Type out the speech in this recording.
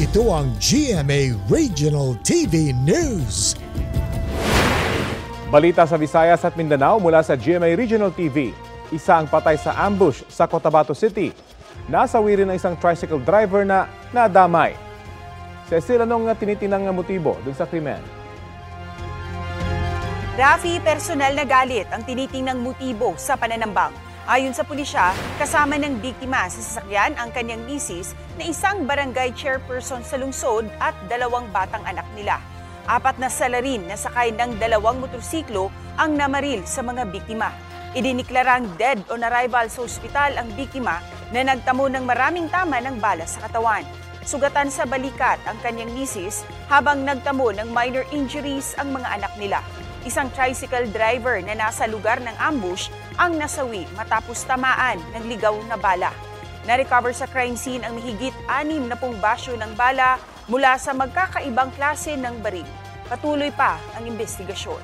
Ito ang GMA Regional TV News. Balita sa Visayas at Mindanao mula sa GMA Regional TV. Isa ang patay sa ambush sa Cotabato City. Nasawi rin ang isang tricycle driver na nadamay. Cecil, anong tinitinang motibo dun sa krimen? Rafi, personal na galit ang tinitinang motibo sa pananambang. Ayon sa pulisya, kasama ng biktima sa sasakyan ang kanyang misis na isang barangay chairperson sa lungsod at 2 batang anak nila. 4 na salarin na sakay ng 2 motorsiklo ang namaril sa mga biktima. Idiniklarang dead on arrival sa ospital ang biktima na nagtamo ng maraming tama ng bala sa katawan. Sugatan sa balikat ang kanyang misis habang nagtamo ng minor injuries ang mga anak nila. Isang tricycle driver na nasa lugar ng ambush ang nasawi matapos tamaan ng ligaw na bala. Na-recover sa crime scene ang mahigit 6 na basyo ng bala mula sa magkakaibang klase ng baril. Patuloy pa ang investigasyon.